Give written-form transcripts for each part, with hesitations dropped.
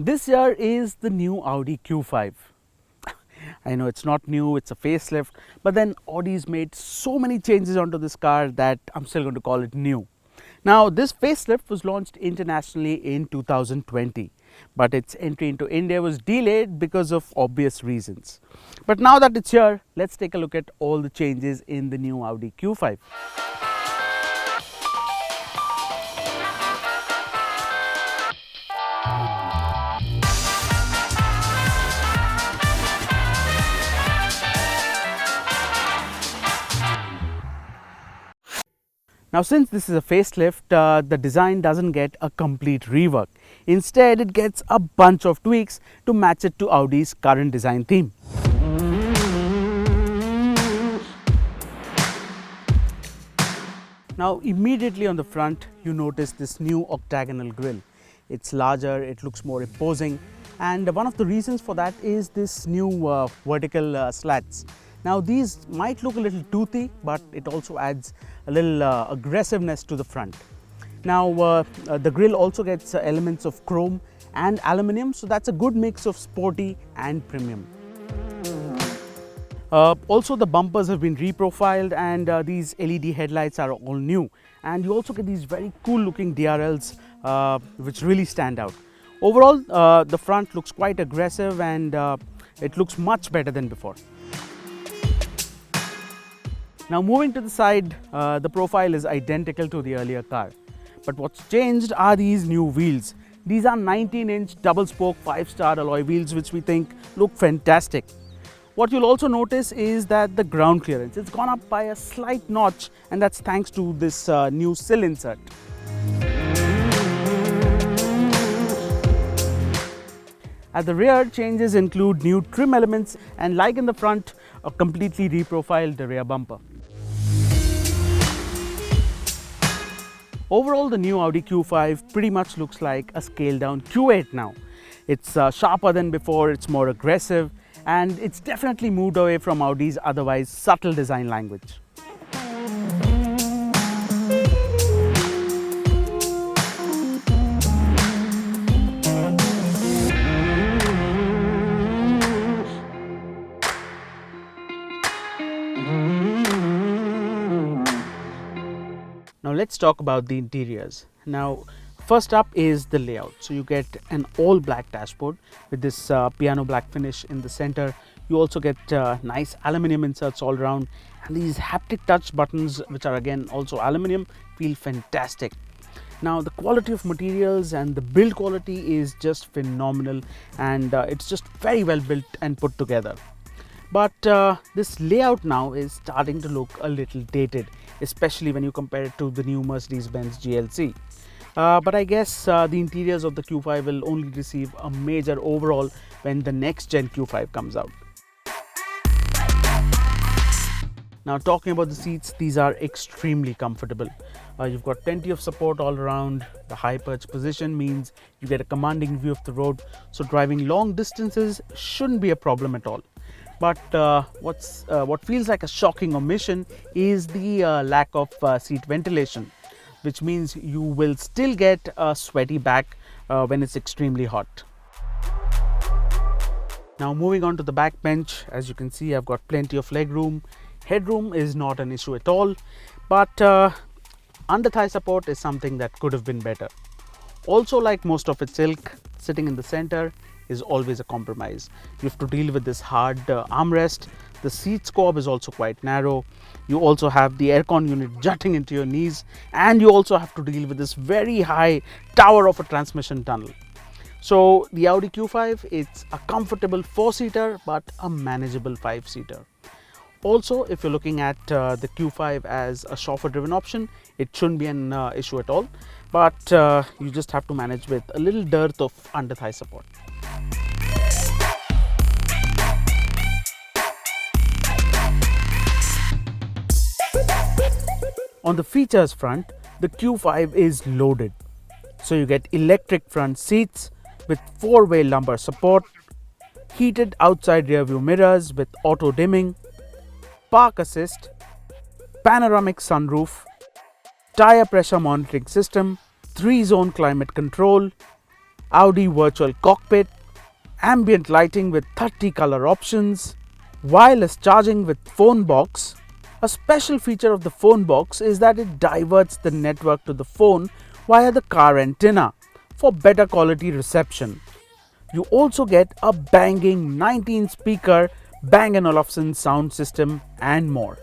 This year is the new Audi Q5. I know it's not new, it's a facelift, but then Audi's made so many changes onto this car that I'm still going to call it new. Now, this facelift was launched internationally in 2020, but its entry into India was delayed because of obvious reasons. But now that it's here, let's take a look at all the changes in the new Audi Q5. Now, since this is a facelift, the design doesn't get a complete rework. Instead, it gets a bunch of tweaks to match it to Audi's current design theme. Now, immediately on the front, you notice this new octagonal grille. It's larger, it looks more imposing, and one of the reasons for that is this new vertical slats. Now, these might look a little toothy, but it also adds a little aggressiveness to the front. Now, the grille also gets elements of chrome and aluminium, so that's a good mix of sporty and premium. Also, the bumpers have been reprofiled, and these LED headlights are all new. And you also get these very cool looking DRLs which really stand out. Overall, the front looks quite aggressive, and it looks much better than before. Now, moving to the side, the profile is identical to the earlier car. But what's changed are these new wheels. These are 19-inch double spoke 5-star alloy wheels, which we think look fantastic. What you'll also notice is that the ground clearance, it's gone up by a slight notch, and that's thanks to this new sill insert. At the rear, changes include new trim elements, and like in the front, a completely reprofiled rear bumper. Overall, the new Audi Q5 pretty much looks like a scaled down Q8 now. It's sharper than before, it's more aggressive, and it's definitely moved away from Audi's otherwise subtle design language. Now, let's talk about the interiors. Now, first up is the layout. So you get an all black dashboard with this piano black finish in the center. You also get nice aluminium inserts all around, and these haptic touch buttons, which are again also aluminium, feel fantastic. Now, the quality of materials and the build quality is just phenomenal, and it's just very well built and put together. But this layout now is starting to look a little dated, especially when you compare it to the new Mercedes-Benz GLC. But I guess the interiors of the Q5 will only receive a major overhaul when the next gen Q5 comes out. Now, talking about the seats, these are extremely comfortable. You've got plenty of support all around. The high perch position means you get a commanding view of the road, so driving long distances shouldn't be a problem at all. But what feels like a shocking omission is the lack of seat ventilation, which means you will still get a sweaty back when it's extremely hot. Now, moving on to the back bench, as you can see, I've got plenty of leg room. Headroom is not an issue at all, but under thigh support is something that could have been better. Also, like most of its ilk, sitting in the center is always a compromise. You have to deal with this hard armrest. The seat scob is also quite narrow. You also have the aircon unit jutting into your knees, and you also have to deal with this very high tower of a transmission tunnel. So the Audi Q5, it's a comfortable 4-seater but a manageable 5-seater. Also, if you're looking at the Q5 as a chauffeur driven option, it shouldn't be an issue at all, but you just have to manage with a little dearth of under thigh support. On the features front, the Q5 is loaded. So you get electric front seats with 4-way lumbar support, heated outside rear view mirrors with auto dimming, park assist, panoramic sunroof, tire pressure monitoring system, 3-zone climate control, Audi virtual cockpit, ambient lighting with 30 color options, wireless charging with phone box. A special feature of the phone box is that it diverts the network to the phone via the car antenna for better quality reception. You also get a banging 19 speaker Bang & Olufsen sound system and more.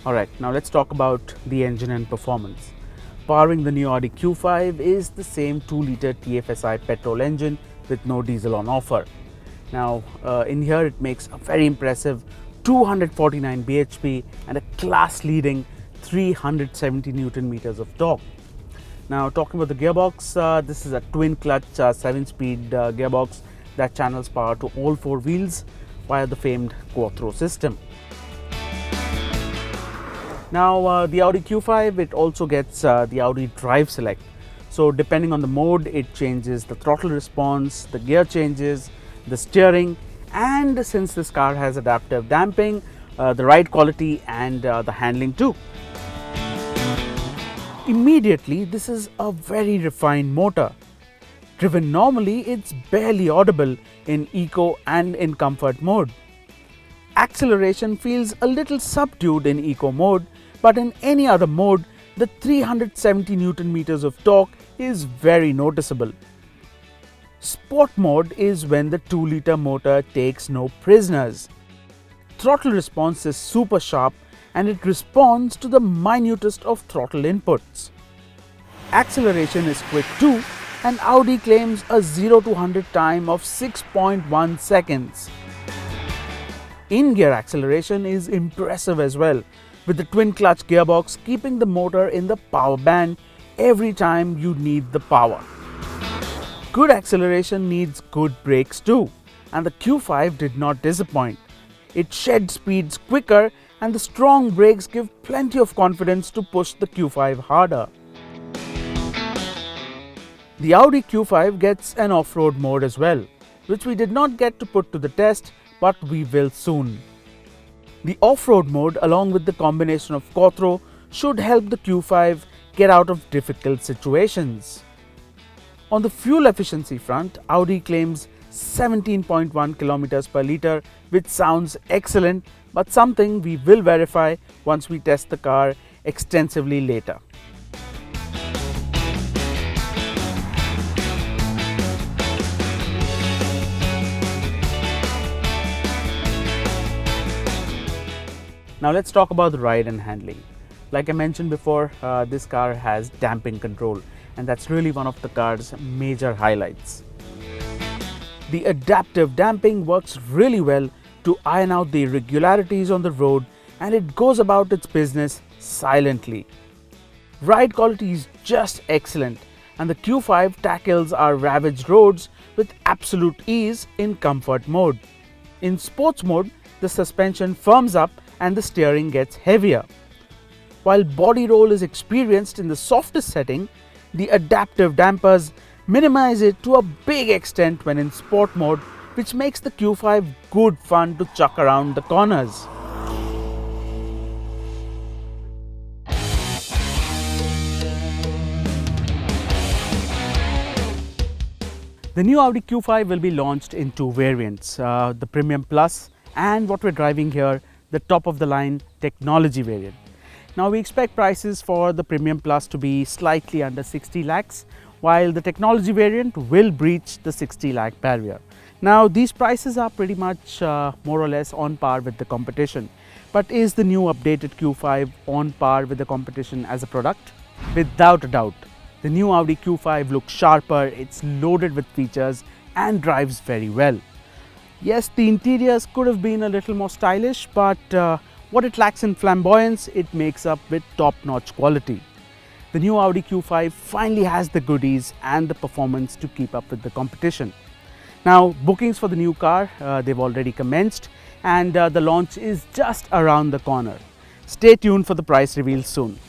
Alright, now let's talk about the engine and performance. Powering the new Audi Q5 is the same 2-litre TFSI petrol engine with no diesel on offer. Now in here it makes a very impressive 249 bhp and a class-leading 370 Newton meters of torque. Now talking about the gearbox, this is a twin-clutch 7-speed gearbox that channels power to all 4 wheels via the famed Quattro system. Now the Audi Q5, it also gets the Audi Drive Select. So depending on the mode, it changes the throttle response, the gear changes, the steering, and since this car has adaptive damping, the ride quality and the handling too. Immediately, this is a very refined motor. Driven normally, it's barely audible in eco and in comfort mode. Acceleration feels a little subdued in eco mode, but in any other mode, the 370 Newton meters of torque is very noticeable. Sport mode is when the 2-litre motor takes no prisoners. Throttle response is super sharp and it responds to the minutest of throttle inputs. Acceleration is quick too, and Audi claims a 0 to 100 time of 6.1 seconds. In-gear acceleration is impressive as well, with the twin-clutch gearbox keeping the motor in the power band every time you need the power. Good acceleration needs good brakes too, and the Q5 did not disappoint. It shed speeds quicker and the strong brakes give plenty of confidence to push the Q5 harder. The Audi Q5 gets an off-road mode as well, which we did not get to put to the test, but we will soon. The off-road mode along with the combination of Quattro should help the Q5 get out of difficult situations. On the fuel efficiency front, Audi claims 17.1 kilometers per litre, which sounds excellent, but something we will verify once we test the car extensively later. Now let's talk about the ride and handling. Like I mentioned before, this car has damping control, and that's really one of the car's major highlights. The adaptive damping works really well to iron out the irregularities on the road, and it goes about its business silently. Ride quality is just excellent, and the Q5 tackles our ravaged roads with absolute ease in comfort mode. In sports mode, the suspension firms up and the steering gets heavier. While body roll is experienced in the softest setting, the adaptive dampers minimize it to a big extent when in sport mode, which makes the Q5 good fun to chuck around the corners. The new Audi Q5 will be launched in 2 variants, the Premium Plus and what we're driving here, the top of the line technology variant. Now we expect prices for the Premium Plus to be slightly under 60 lakhs, while the technology variant will breach the 60 lakh barrier. Now these prices are pretty much more or less on par with the competition. But is the new updated Q5 on par with the competition as a product? Without a doubt. The new Audi Q5 looks sharper, it's loaded with features and drives very well. Yes, the interiors could have been a little more stylish, but what it lacks in flamboyance, it makes up with top-notch quality. The new Audi Q5 finally has the goodies and the performance to keep up with the competition. Now, bookings for the new car, they've already commenced, and the launch is just around the corner. Stay tuned for the price reveal soon.